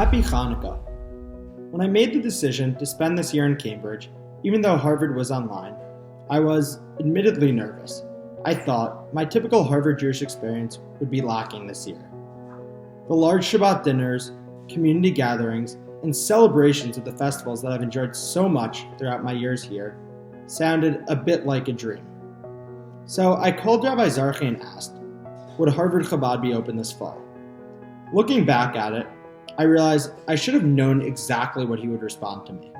Happy Chanukah. When I made the decision to spend this year in Cambridge, even though Harvard was online, I was admittedly nervous. I thought my typical Harvard Jewish experience would be lacking this year. The large Shabbat dinners, community gatherings, and celebrations of the festivals that I've enjoyed so much throughout my years here sounded a bit like a dream. So I called Rabbi ZARCHI and asked, would Harvard Chabad be open this fall? Looking back at it, I realized I should have known exactly what he would respond to me.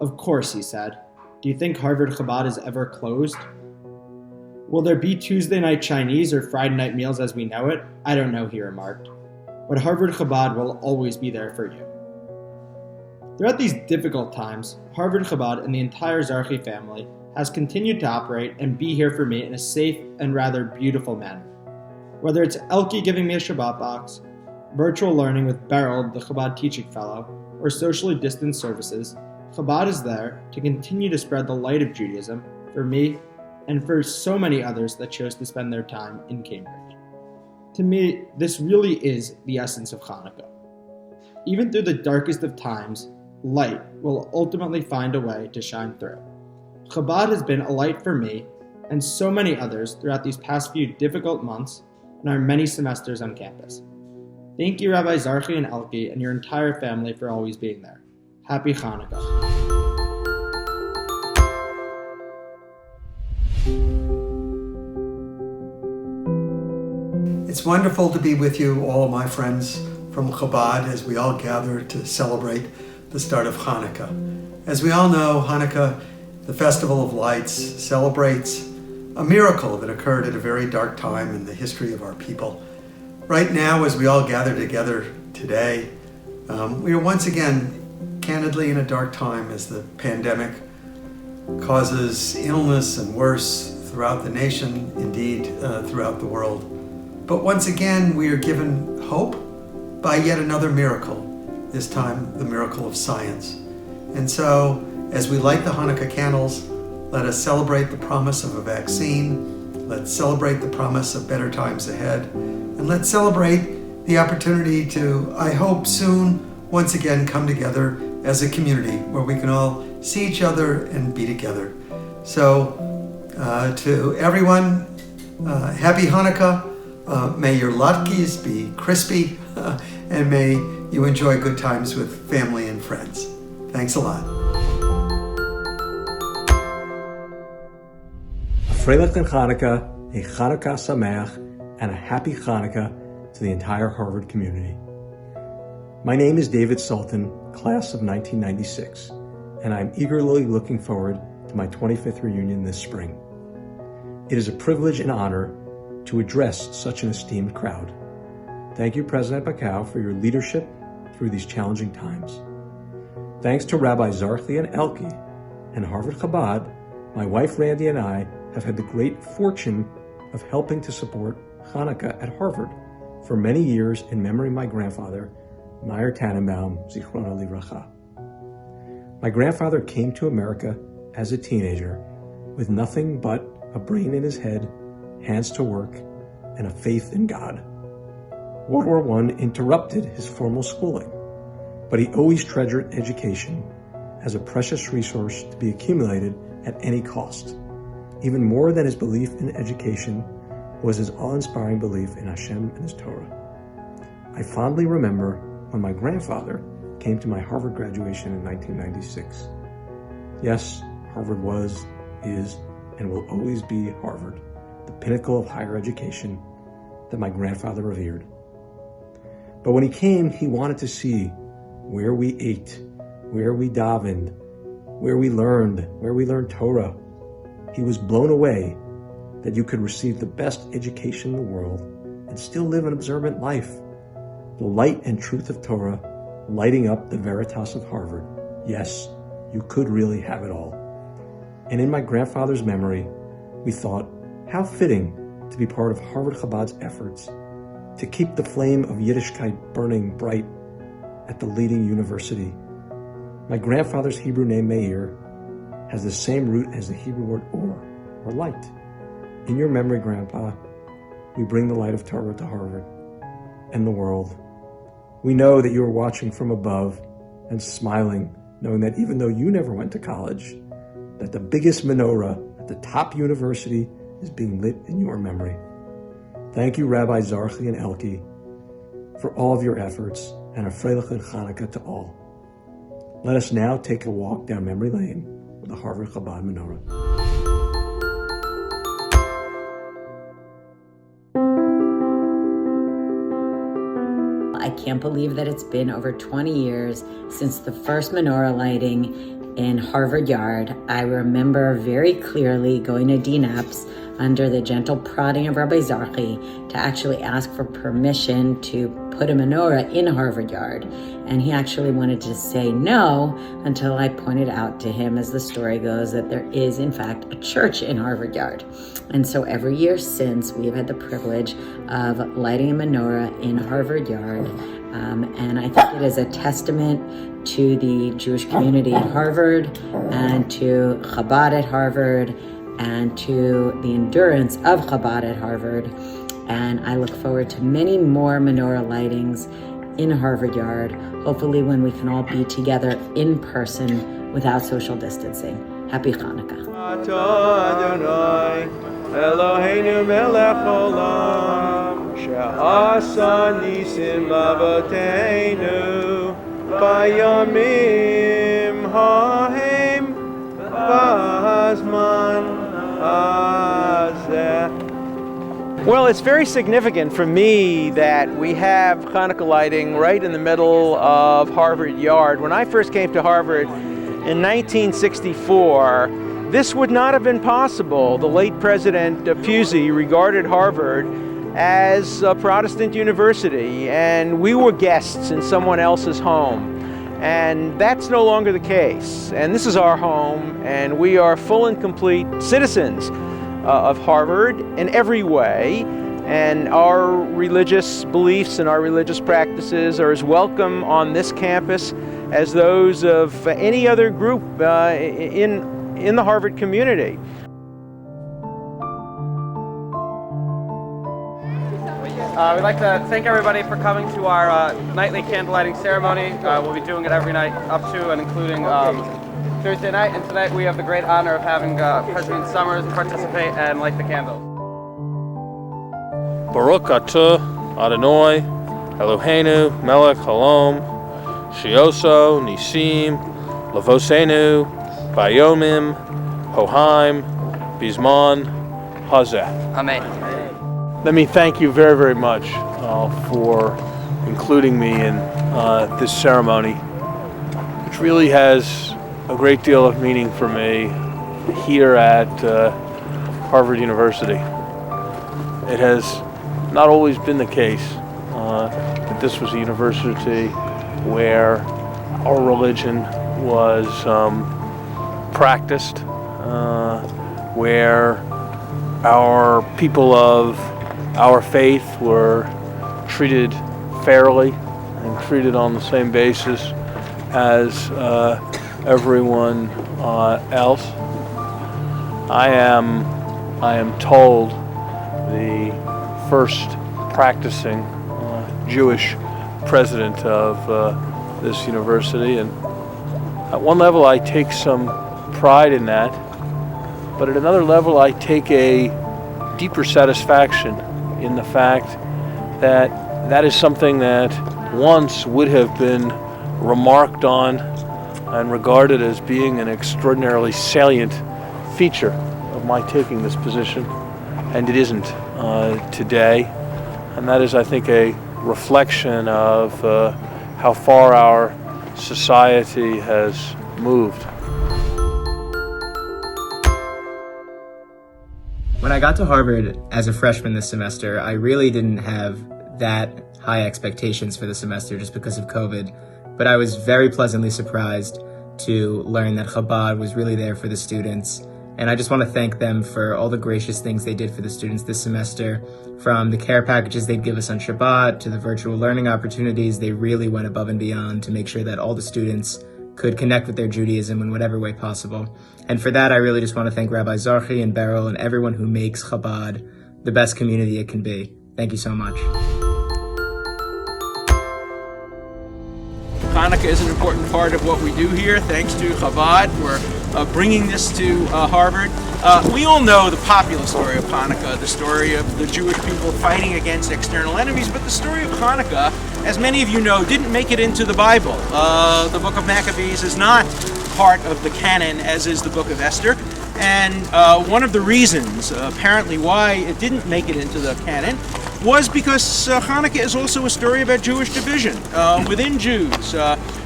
Of course, he said. Do you think Harvard Chabad is ever closed? Will there be Tuesday night Chinese or Friday night meals as we know it? I don't know, he remarked. But Harvard Chabad will always be there for you. Throughout these difficult times, Harvard Chabad and the entire ZARCHI family has continued to operate and be here for me in a safe and rather beautiful manner. Whether it's Elke giving me a Shabbat box, virtual learning with Beryl, the Chabad teaching fellow, or socially distanced services, Chabad is there to continue to spread the light of Judaism for me and for so many others that chose to spend their time in Cambridge. To me, this really is the essence of Chanukah. Even through the darkest of times, light will ultimately find a way to shine through. Chabad has been a light for me and so many others throughout these past few difficult months and our many semesters on campus. Thank you, Rabbi ZARCHI and Elke, and your entire family for always being there. Happy Chanukah. It's wonderful to be with you, all my friends from Chabad, as we all gather to celebrate the start of Hanukkah. As we all know, Hanukkah, the Festival of Lights, celebrates a miracle that occurred at a very dark time in the history of our people. Right now, as we all gather together today, we are once again candidly in a dark time as the pandemic causes illness and worse throughout the nation, indeed throughout the world. But once again, we are given hope by yet another miracle, this time the miracle of science. And so, as we light the Hanukkah candles, let us celebrate the promise of a vaccine, let's celebrate the promise of better times ahead, and let's celebrate the opportunity to, I hope soon, once again come together as a community where we can all see each other and be together. So, to everyone, happy Hanukkah. May your latkes be crispy, and may you enjoy good times with family and friends. Thanks a lot. Freilich Chanukah, a Chanukah Sameach, and a happy Chanukah to the entire Harvard community. My name is David Sultan, class of 1996, and I'm eagerly looking forward to my 25th reunion this spring. It is a privilege and honor to address such an esteemed crowd. Thank you, President Bacow, for your leadership through these challenging times. Thanks to Rabbi ZARCHI and Elke and Harvard Chabad, my wife Randy and I have had the great fortune of helping to support Hanukkah at Harvard for many years in memory of my grandfather, Meyer Tannenbaum, Zichrono Livracha. My grandfather came to America as a teenager with nothing but a brain in his head, hands to work, and a faith in God. World War I interrupted his formal schooling, but he always treasured education as a precious resource to be accumulated at any cost. Even more than his belief in education was his awe-inspiring belief in Hashem and his Torah. I fondly remember when my grandfather came to my Harvard graduation in 1996. Yes, Harvard was, is, and will always be Harvard, the pinnacle of higher education that my grandfather revered. But when he came, he wanted to see where we ate, where we davened, where we learned Torah. He was blown away that you could receive the best education in the world and still live an observant life. The light and truth of Torah lighting up the veritas of Harvard. Yes, you could really have it all. And in my grandfather's memory, we thought, how fitting to be part of Harvard Chabad's efforts to keep the flame of Yiddishkeit burning bright at the leading university. My grandfather's Hebrew name, Meir, has the same root as the Hebrew word or light. In your memory, Grandpa, we bring the light of Torah to Harvard and the world. We know that you are watching from above and smiling, knowing that even though you never went to college, that the biggest menorah at the top university is being lit in your memory. Thank you, Rabbi ZARCHI and Elke, for all of your efforts, and a freiliche Chanukah to all. Let us now take a walk down memory lane with the Harvard Chabad menorah. I can't believe that it's been over 20 years since the first menorah lighting in Harvard Yard. I remember very clearly going to Dean Epps under the gentle prodding of Rabbi ZARCHI to actually ask for permission to put a menorah in Harvard Yard. And he actually wanted to say no until I pointed out to him, as the story goes, that there is in fact a church in Harvard Yard. And so every year since, we have had the privilege of lighting a menorah in Harvard Yard. And I think it is a testament to the Jewish community at Harvard and to Chabad at Harvard and to the endurance of Chabad at Harvard. And I look forward to many more menorah lightings in Harvard Yard, hopefully when we can all be together in person without social distancing. Happy Chanukah. Eloheinu melech olam, she'asa nisim avoteinu, bayamim ha'hem, b'hazman hazeh. Well, it's very significant for me that we have Chanukah lighting right in the middle of Harvard Yard. When I first came to Harvard in 1964, this would not have been possible. The late President Pusey regarded Harvard as a Protestant university, and we were guests in someone else's home. And that's no longer the case. And this is our home, and we are full and complete citizens of Harvard in every way. And our religious beliefs and our religious practices are as welcome on this campus as those of any other group in the Harvard community. We'd like to thank everybody for coming to our nightly candle lighting ceremony. We'll be doing it every night up to and including Thursday night, and tonight we have the great honor of having President Summers participate and light the candles. Baruch atah Adonai Eloheinu melech haolam she'oso nisim lavosenu bayomim hohaim bizman hazeh. Amen. Let me thank you very, very much for including me in this ceremony, which really has a great deal of meaning for me here at Harvard University. It has not always been the case that this was a university where our religion was practiced, where our people of our faith were treated fairly and treated on the same basis as everyone else. I am told the first practicing Jewish president of this university, and at one level I take some pride in that, but at another level I take a deeper satisfaction in the fact that that is something that once would have been remarked on and regarded as being an extraordinarily salient feature of my taking this position, and it isn't today. And that is, I think, a reflection of how far our society has moved. When I got to Harvard as a freshman this semester, I really didn't have that high expectations for the semester just because of COVID, but I was very pleasantly surprised to learn that Chabad was really there for the students. And I just want to thank them for all the gracious things they did for the students this semester. From the care packages they'd give us on Shabbat to the virtual learning opportunities, they really went above and beyond to make sure that all the students could connect with their Judaism in whatever way possible. And for that, I really just want to thank Rabbi ZARCHI and Beryl and everyone who makes Chabad the best community it can be. Thank you so much. Hanukkah is an important part of what we do here, thanks to Chabad for bringing this to Harvard. We all know the popular story of Hanukkah, the story of the Jewish people fighting against external enemies, but the story of Hanukkah, as many of you know, didn't make it into the Bible. The book of Maccabees is not part of the canon, as is the book of Esther. And one of the reasons, apparently, why it didn't make it into the canon was because Hanukkah is also a story about Jewish division within Jews.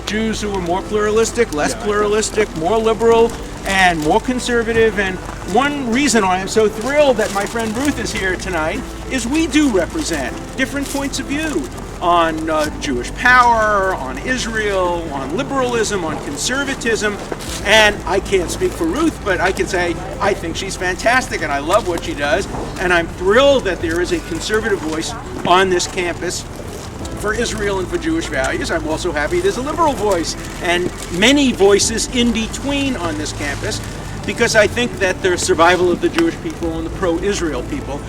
Jews who were more pluralistic, less pluralistic, more liberal, and more conservative. And one reason why I'm so thrilled that my friend Ruth is here tonight is we do represent different points of view on Jewish power, on Israel, on liberalism, on conservatism. And I can't speak for Ruth, but I can say I think she's fantastic and I love what she does. And I'm thrilled that there is a conservative voice on this campus for Israel and for Jewish values. I'm also happy there's a liberal voice and many voices in between on this campus, because I think that the survival of the Jewish people and the pro-Israel people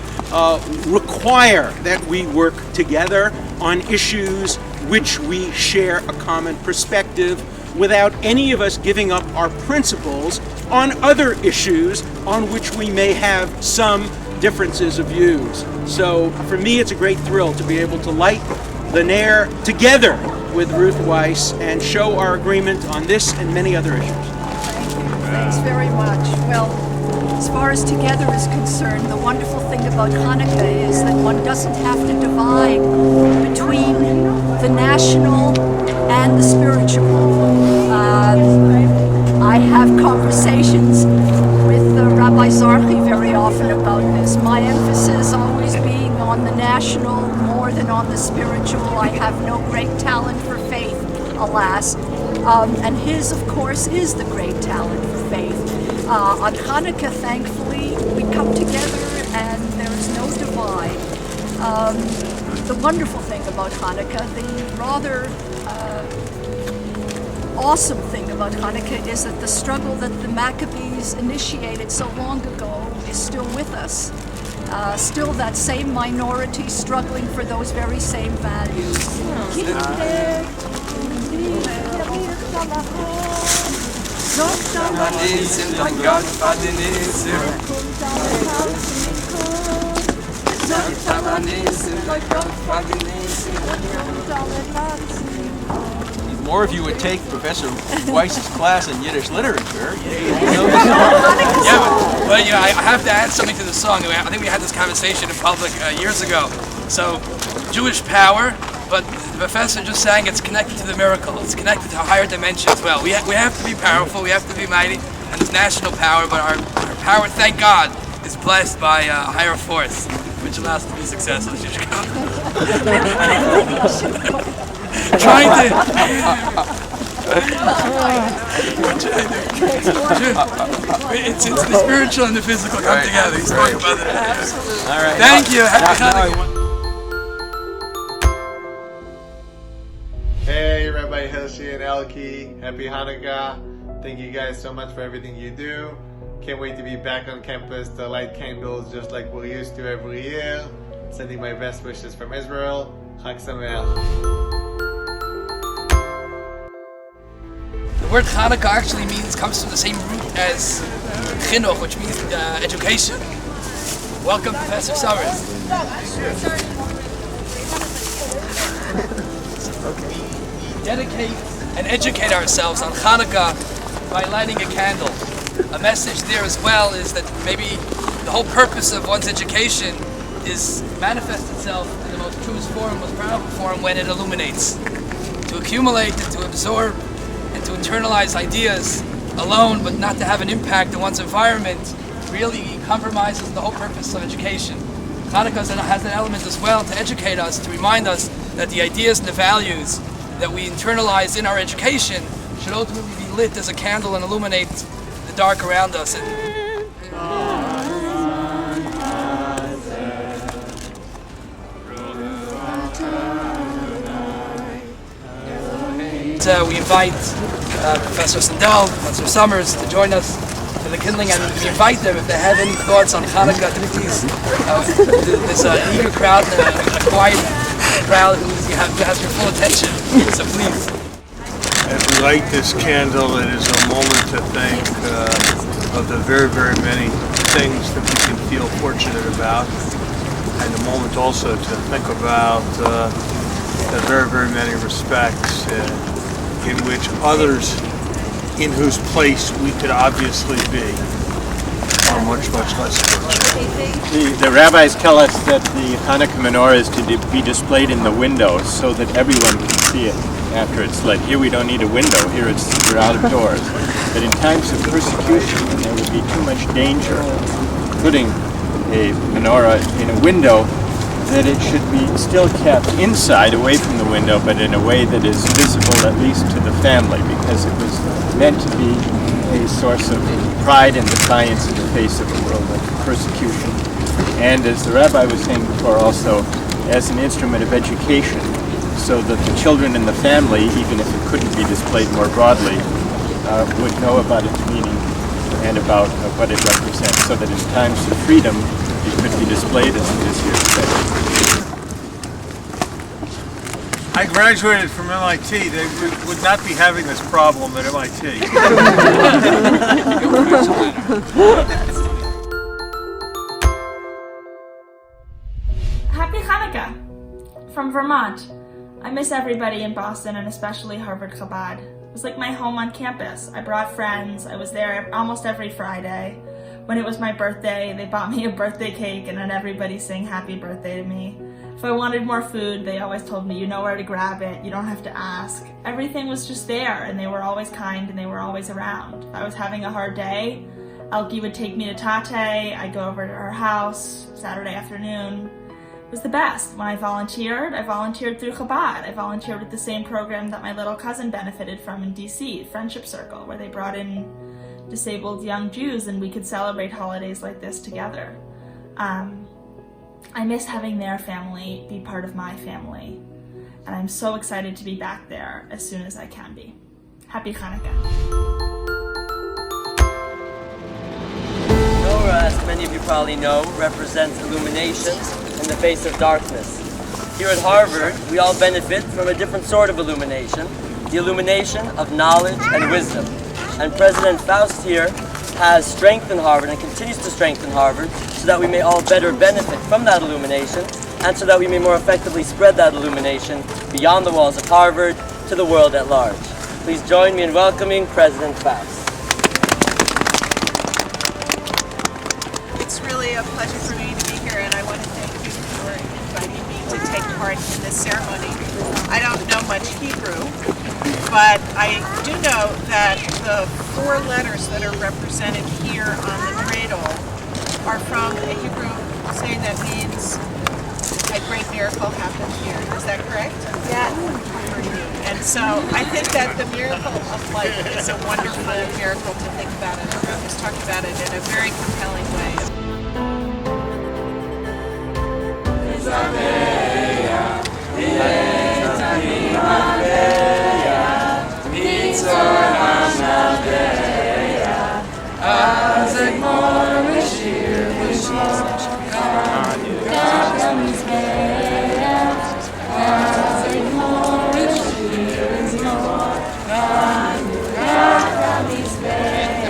require that we work together on issues which we share a common perspective without any of us giving up our principles on other issues on which we may have some differences of views. So for me, it's a great thrill to be able to light the Nair together with Ruth Wisse and show our agreement on this and many other issues. Thanks very much. Well, as far as together is concerned, the wonderful thing about Hanukkah is that one doesn't have to divide between the national and the spiritual. I have conversations with Rabbi ZARCHI very often about this. My emphasis always being on the national more than on the spiritual. I have no great talent for faith, alas. And his, of course, is the great talent for faith. On Hanukkah, thankfully, we come together and there is no divide. The wonderful thing about Hanukkah, the rather awesome thing about Hanukkah is that the struggle that the Maccabees initiated so long ago is still with us. Still that same minority struggling for those very same values. More of you would take Professor Weiss's class in Yiddish literature. But I have to add something to the song. I think we had this conversation in public years ago. So, Jewish power, but the professor just sang it's connected to the miracle. It's connected to higher dimensions. Well, we have to be powerful, we have to be mighty, and there's national power, but our power, thank God, is blessed by a higher force, which allows us to be successful. Trying to... It's the spiritual and the physical come together. You spoke about it. Absolutely. All right. Thank you. Happy Hanukkah. Hey, Rabbi HIRSCHY and Elkie. Happy Hanukkah. Thank you guys so much for everything you do. Can't wait to be back on campus to light candles just like we're used to every year. Sending my best wishes from Israel. Chag Sameach. The word Chanukah actually comes from the same root as chinuch, which means education. Welcome, Professor Summers. We dedicate and educate ourselves on Chanukah by lighting a candle. A message there as well is that maybe the whole purpose of one's education is manifest itself in the most truest form, most powerful form when it illuminates. To accumulate and to absorb and to internalize ideas alone, but not to have an impact on one's environment, really compromises the whole purpose of education. Chanukah has an element as well to educate us, to remind us that the ideas and the values that we internalize in our education should ultimately be lit as a candle and illuminate the dark around us. We invite Professor Sandel, Professor Summers to join us in the kindling, and we invite them, if they have any thoughts on Hanukkah, to please, there's an eager crowd and a quiet crowd who has your full attention, so please. As we light this candle, it is a moment to think of the very, very many things that we can feel fortunate about, and a moment also to think about the very, very many respects in which others in whose place we could obviously be are much, much less fortunate. The rabbis tell us that the Hanukkah menorah is to be displayed in the windows so that everyone can see it after it's lit. Here we don't need a window, here we're out of doors. But in times of persecution, when there would be too much danger, putting a menorah in a window, that it should be still kept inside, away from the window, but in a way that is visible at least to the family, because it was meant to be a source of pride and defiance in the face of a world of persecution. And as the rabbi was saying before, also as an instrument of education, so that the children in the family, even if it couldn't be displayed more broadly, would know about its meaning and about what it represents, so that in times of freedom it could be displayed as it is here today. I graduated from MIT. They would not be having this problem at MIT. Happy Chanukah from Vermont. I miss everybody in Boston and especially Harvard Chabad. It was like my home on campus. I brought friends. I was there almost every Friday. When it was my birthday, they bought me a birthday cake and then everybody sang happy birthday to me. If I wanted more food, they always told me, you know where to grab it, you don't have to ask. Everything was just there, and they were always kind and they were always around. If I was having a hard day, Elke would take me to Tate, I'd go over to her house Saturday afternoon. It was the best. When I volunteered through Chabad. I volunteered with the same program that my little cousin benefited from in DC, Friendship Circle, where they brought in disabled young Jews and we could celebrate holidays like this together. I miss having their family be part of my family, and I'm so excited to be back there as soon as I can be. Happy Chanukah. Menorah, as many of you probably know, represents illuminations in the face of darkness. Here at Harvard, we all benefit from a different sort of illumination, the illumination of knowledge and wisdom. And President Faust here has strengthened Harvard and continues to strengthen Harvard so that we may all better benefit from that illumination and so that we may more effectively spread that illumination beyond the walls of Harvard to the world at large. Please join me in welcoming President Faust. It's really a pleasure for me to be here, and I want to thank you for inviting me to take part in this ceremony. I don't know much Hebrew, but I do know that the 4 letters that are represented here on the dreidel are from a Hebrew saying that means a great miracle happened here. Is that correct? Yeah. And so I think that the miracle of life is a wonderful miracle to think about it. Ruth was talking about it in a very compelling way.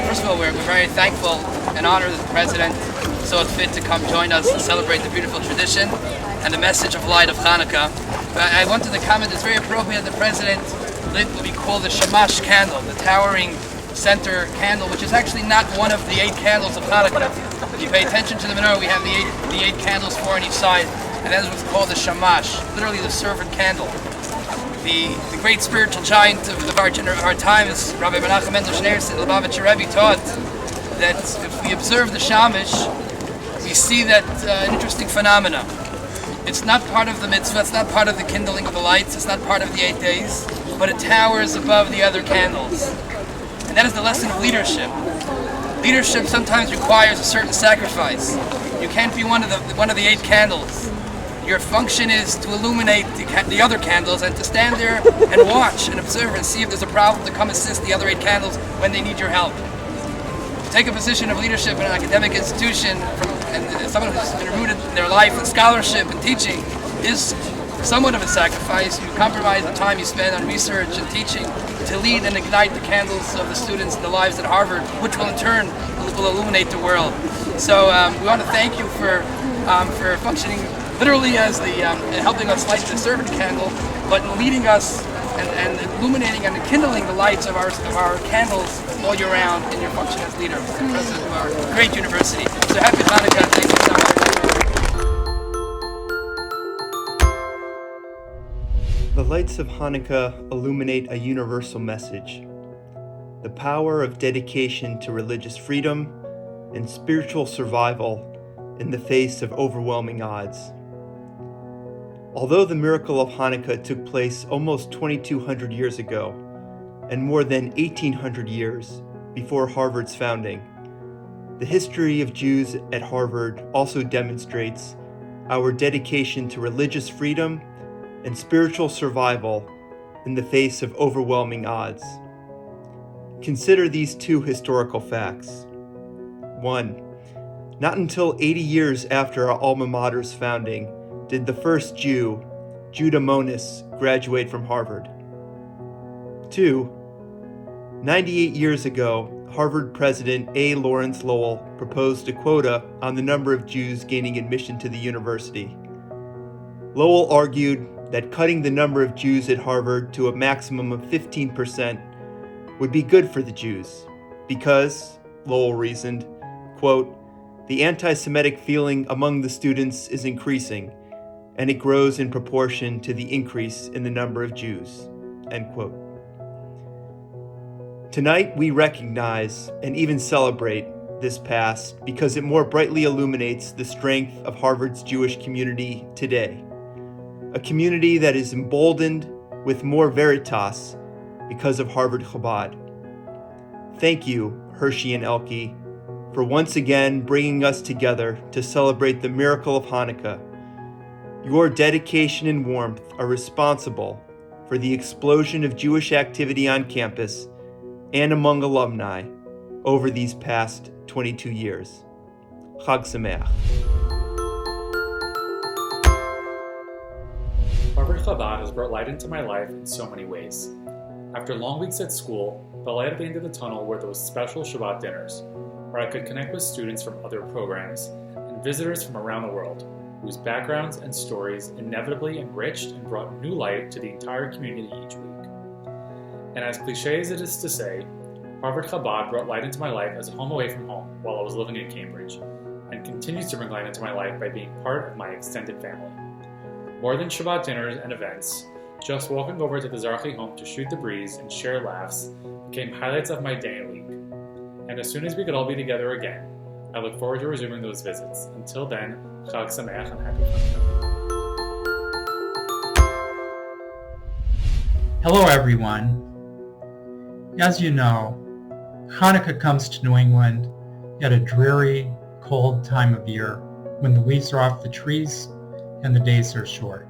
First of all, we're very thankful and honored that the President saw fit to come join us and celebrate the beautiful tradition and the message of light of Hanukkah. But I wanted to comment, it's very appropriate that the President lit what we call the Shamash candle, the towering center candle, which is actually not one of the 8 candles of Hanukkah. If you pay attention to the menorah, we have the eight candles, 4 on each side, and that is what's called the Shamash, literally the servant candle. The great spiritual giant of our time is Rabbi Menachem Mendel Schneerson, the Lubavitcher Rebbe, taught that if we observe the Shamash, we see that an interesting phenomena. It's not part of the mitzvah, it's not part of the kindling of the lights, it's not part of the 8 days, but it towers above the other candles. And that is the lesson of leadership. Leadership sometimes requires a certain sacrifice. You can't be one of the 8 candles. Your function is to illuminate the other candles and to stand there and watch and observe and see if there's a problem to come assist the other 8 candles when they need your help. Take a position of leadership in an academic institution and someone who's been rooted in their life in scholarship and teaching is somewhat of a sacrifice. You compromise the time you spend on research and teaching to lead and ignite the candles of the students and the lives at Harvard, which will in turn will illuminate the world. So we want to thank you for functioning literally as the helping us light the servant candle, but in leading us and illuminating and kindling the lights of our candles all year round in your function as leader and president of our great university. So happy Hanukkah, thank you so much. The lights of Hanukkah illuminate a universal message: the power of dedication to religious freedom and spiritual survival in the face of overwhelming odds. Although the miracle of Hanukkah took place almost 2,200 years ago, and more than 1,800 years before Harvard's founding, the history of Jews at Harvard also demonstrates our dedication to religious freedom and spiritual survival in the face of overwhelming odds. Consider these two historical facts. 1. Not until 80 years after our alma mater's founding did the first Jew, Judah Monis, graduate from Harvard. 2. 98 years ago, Harvard President A. Lawrence Lowell proposed a quota on the number of Jews gaining admission to the university. Lowell argued that cutting the number of Jews at Harvard to a maximum of 15% would be good for the Jews because, Lowell reasoned, quote, the anti-Semitic feeling among the students is increasing, and it grows in proportion to the increase in the number of Jews, end quote. Tonight, we recognize and even celebrate this past because it more brightly illuminates the strength of Harvard's Jewish community today. A community that is emboldened with more veritas because of Harvard Chabad. Thank you, HIRSCHY and Elke, for once again bringing us together to celebrate the miracle of Hanukkah. Your dedication and warmth are responsible for the explosion of Jewish activity on campus and among alumni over these past 22 years. Chag Sameach. Harvard Chabad has brought light into my life in so many ways. After long weeks at school, the light at the end of the tunnel were those special Shabbat dinners, where I could connect with students from other programs and visitors from around the world, whose backgrounds and stories inevitably enriched and brought new light to the entire community each week. And as cliché as it is to say, Harvard Chabad brought light into my life as a home away from home while I was living in Cambridge, and continues to bring light into my life by being part of my extended family. More than Shabbat dinners and events, just walking over to the ZARCHI home to shoot the breeze and share laughs became highlights of my day and week. And as soon as we could all be together again, I look forward to resuming those visits. Until then, Chag Sameach and Happy Hanukkah. Hello everyone. As you know, Hanukkah comes to New England at a dreary, cold time of year when the leaves are off the trees and the days are short.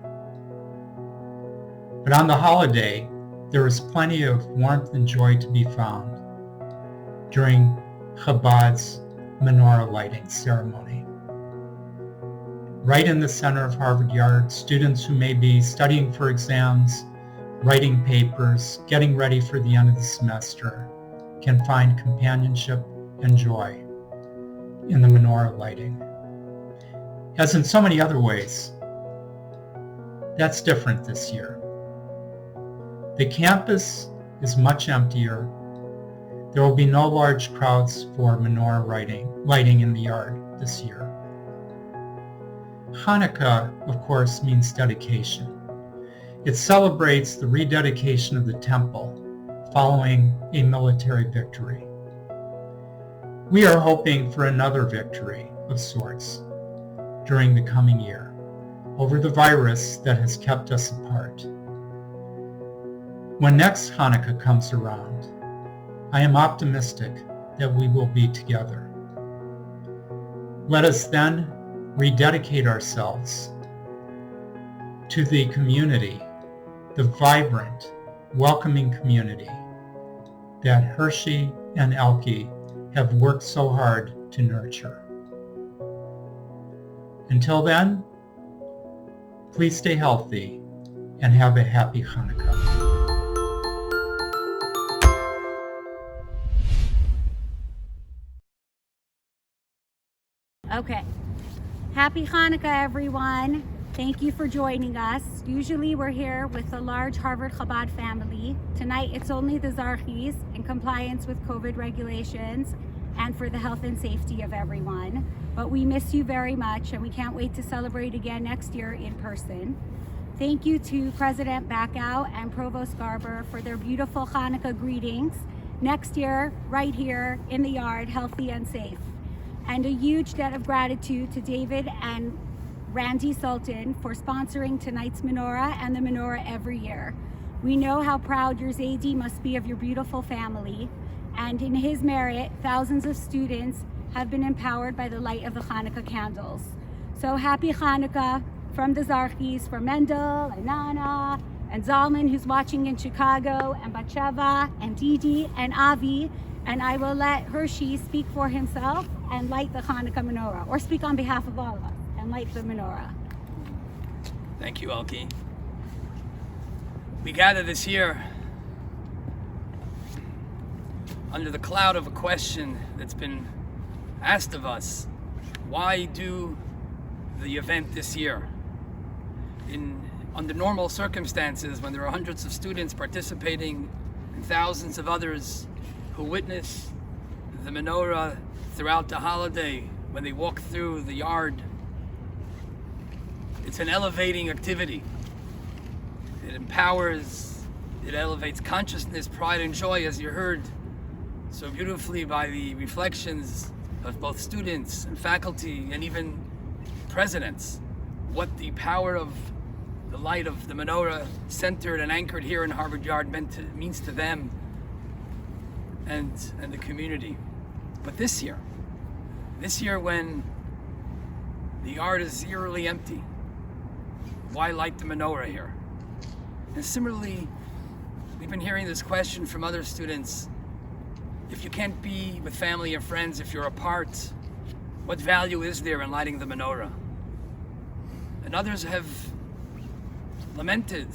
But on the holiday, there is plenty of warmth and joy to be found during Chabad's menorah lighting ceremony. Right in the center of Harvard Yard, students who may be studying for exams, writing papers, getting ready for the end of the semester, can find companionship and joy in the menorah lighting. As in so many other ways, that's different this year. The campus is much emptier. There will be no large crowds for menorah lighting in the yard this year. Hanukkah, of course, means dedication. It celebrates the rededication of the temple following a military victory. We are hoping for another victory of sorts during the coming year over the virus that has kept us apart. When next Hanukkah comes around, I am optimistic that we will be together. Let us then rededicate ourselves to the community, the vibrant, welcoming community that HIRSCHY and Elke have worked so hard to nurture. Until then, Please stay healthy and have a happy Hanukkah. Okay. Happy Hanukkah, everyone. Thank you for joining us. Usually we're here with the large Harvard Chabad family. Tonight it's only the ZARCHIs in compliance with COVID regulations and for the health and safety of everyone. But we miss you very much and we can't wait to celebrate again next year in person. Thank you to President Bacow and Provost Garber for their beautiful Hanukkah greetings. Next year, right here in the yard, healthy and safe. And a huge debt of gratitude to David and Randy Sultan for sponsoring tonight's menorah and the menorah every year. We know how proud your Zaidi must be of your beautiful family, and in his merit, thousands of students have been empowered by the light of the Hanukkah candles. So happy Hanukkah from the ZARCHIs, from Mendel and Nana and Zalman, who's watching in Chicago, and Batsheva and Didi and Avi. And I will let HIRSCHY speak for himself and light the Hanukkah menorah, or speak on behalf of all of us and light the menorah. Thank you, Elke. We gather this year under the cloud of a question that's been asked of us. Why do the event this year? Under normal circumstances, when there are hundreds of students participating and thousands of others who witness the menorah throughout the holiday, when they walk through the yard, it's an elevating activity. It empowers, it elevates consciousness, pride, and joy, as you heard so beautifully by the reflections of both students and faculty and even presidents. What the power of the light of the menorah, centered and anchored here in Harvard Yard, means to them and the community. But this year when the yard is eerily empty, why light the menorah here? And similarly, we've been hearing this question from other students. If you can't be with family and friends, if you're apart, what value is there in lighting the menorah? And others have lamented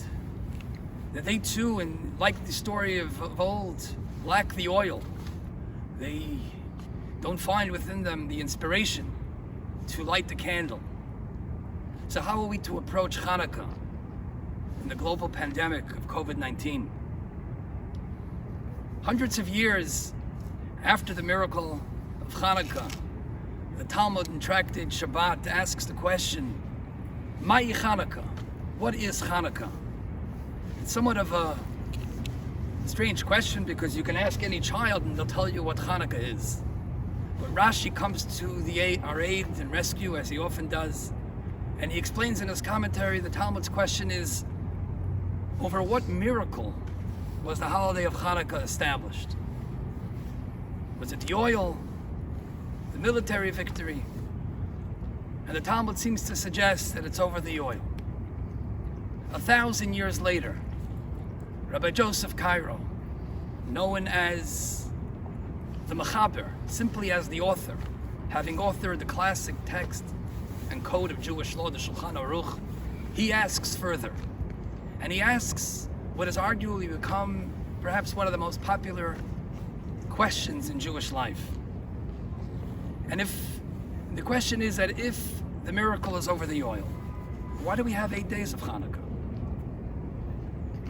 that they too, and like the story of old, lack the oil. They don't find within them the inspiration to light the candle. So how are we to approach Hanukkah in the global pandemic of COVID-19? Hundreds of years after the miracle of Hanukkah, the Talmud in tractate Chabad asks the question, Ma'i Hanukkah? What is Hanukkah? It's somewhat of a strange question because you can ask any child and they'll tell you what Hanukkah is. But Rashi comes to our aid and rescue, as he often does, and he explains in his commentary the Talmud's question is, over what miracle was the holiday of Hanukkah established? Was it the oil, the military victory? And the Talmud seems to suggest that it's over the oil. 1,000 years later, Rabbi Joseph Cairo, known as the Mechaber, simply as the author, having authored the classic text and code of Jewish law, the Shulchan Aruch, he asks further. And he asks what has arguably become perhaps one of the most popular questions in Jewish life. And the question is that if the miracle is over the oil, why do we have 8 days of Hanukkah?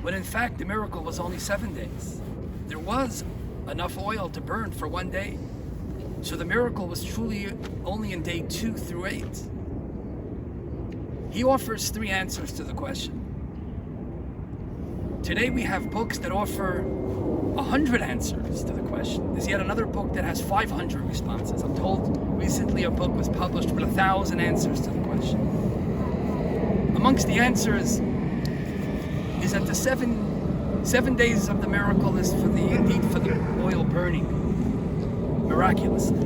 When in fact the miracle was only 7 days. There was enough oil to burn for 1 day. So the miracle was truly only in day 2 through 8. He offers 3 answers to the question. Today we have books that offer 100 answers to the question. There's yet another book that has 500 responses. I'm told recently a book was published with 1,000 answers to the question. Amongst the answers is that the seven days of the miracle is for the oil burning, miraculously.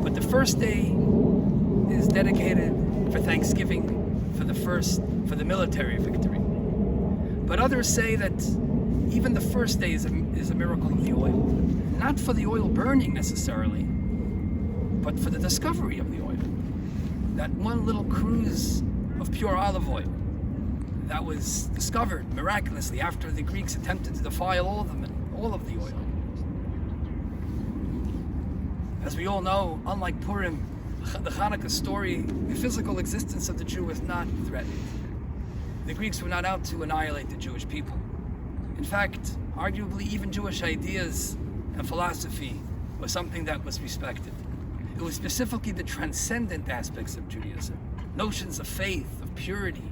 But the first day is dedicated for Thanksgiving, for the military victory. But others say that even the first day is a miracle of the oil. Not for the oil burning necessarily, but for the discovery of the oil. That one little cruise of pure olive oil that was discovered miraculously after the Greeks attempted to defile all of the oil. As we all know, unlike Purim, the Chanukah story, the physical existence of the Jew was not threatened. The Greeks were not out to annihilate the Jewish people. In fact, arguably even Jewish ideas and philosophy was something that was respected. It was specifically the transcendent aspects of Judaism, notions of faith, of purity,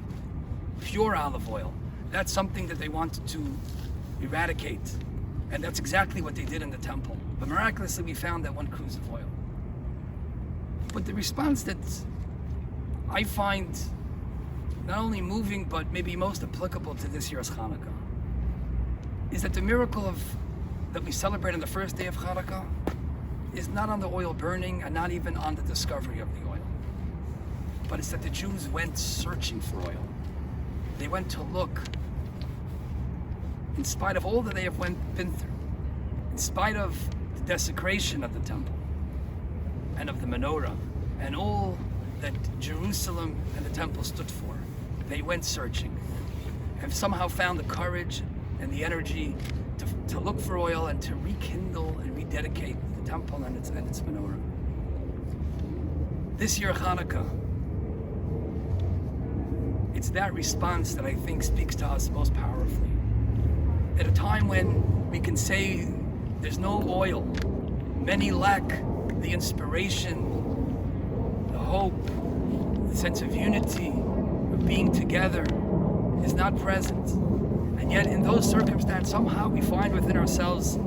pure olive oil. That's something that they wanted to eradicate. And that's exactly what they did in the temple. But miraculously, we found that one cruse of oil. But the response that I find not only moving, but maybe most applicable to this year's Chanukah, is that the miracle that we celebrate on the first day of Chanukah is not on the oil burning and not even on the discovery of the oil. But it's that the Jews went searching for oil. They went to look, in spite of all that they have been through, in spite of the desecration of the temple and of the menorah and all that Jerusalem and the temple stood for, they went searching and somehow found the courage and the energy to look for oil and to rekindle and rededicate the temple and its menorah. This year Chanukah, it's that response that I think speaks to us most powerfully. At a time when we can say there's no oil, many lack the inspiration, the hope, the sense of unity, of being together is not present. And yet in those circumstances, somehow we find within ourselves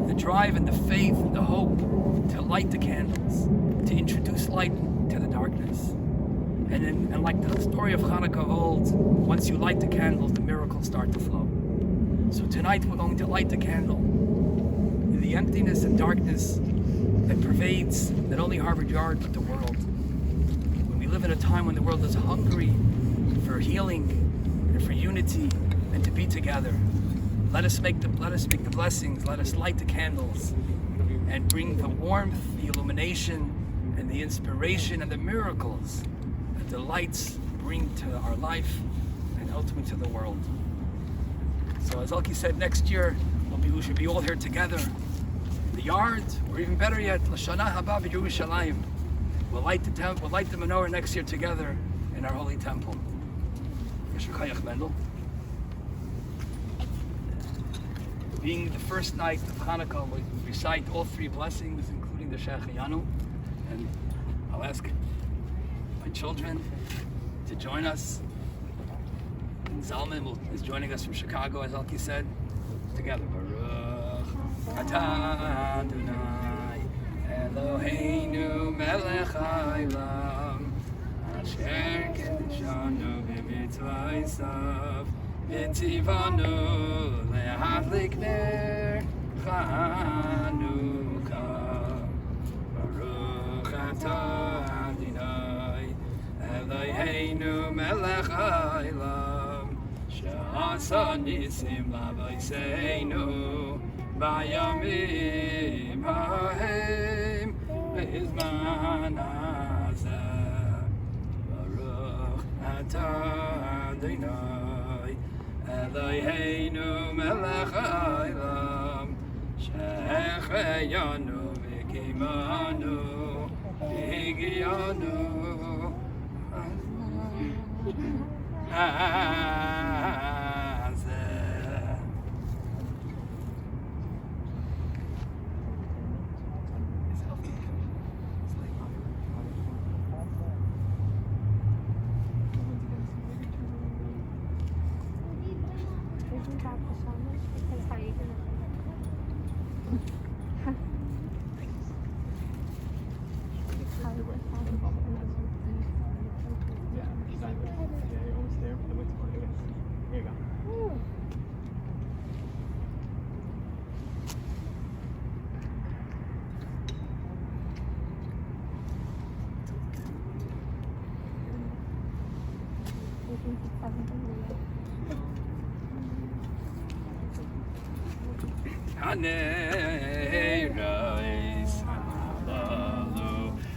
the drive and the faith and the hope to light the candles, to introduce light to the darkness. And like the story of Chanukah of old, once you light the candles, the miracles start to flow. So tonight we're going to light the candle in the emptiness and darkness that pervades not only Harvard Yard, but the world. When we live in a time when the world is hungry for healing and for unity and to be together, let us make the blessings, let us light the candles and bring the warmth, the illumination, and the inspiration and the miracles that the lights bring to our life and ultimately to the world. So as Elke said, next year we should be all here together in the yard, or even better yet, L'Shana Haba V'Yerushalayim. We'll light the menorah next year together in our holy temple. Being the first night of Chanukah, we recite all three blessings, including the Shehecheyanu, and I'll ask my children to join us. And Zalman is joining us from Chicago, as Elke said, together. Baruch atah Adonai Eloheinu melech haolam asher kedeshanu b'mitzvosav v'tzivanu lehadlik ner Chanukah. Baruch atah Adonai Eloheinu melech haolam she'asa nisim l'avoseinu bayamim hahem b'zman hazeh. Baruch atah Adonai Eloheinu melech haolam she'echeyanu v'kimanu v'higiyanu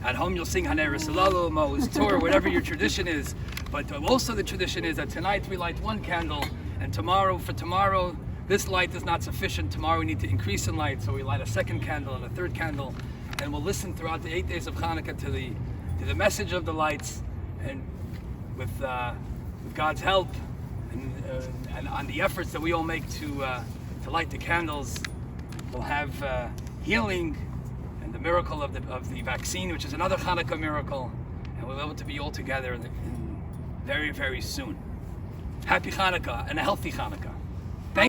At home you'll sing Haneris Alalu, Mo's Tour, whatever your tradition is. But also the tradition is that tonight we light one candle, and tomorrow, this light is not sufficient. Tomorrow we need to increase in light, so we light a second candle and a third candle, and we'll listen throughout the 8 days of Hanukkah to the message of the lights, and with God's help and on the efforts that we all make to light the candles, we'll have healing and the miracle of the vaccine, which is another Hanukkah miracle, and we'll be able to be all together very, very soon. Happy Hanukkah and a healthy Hanukkah.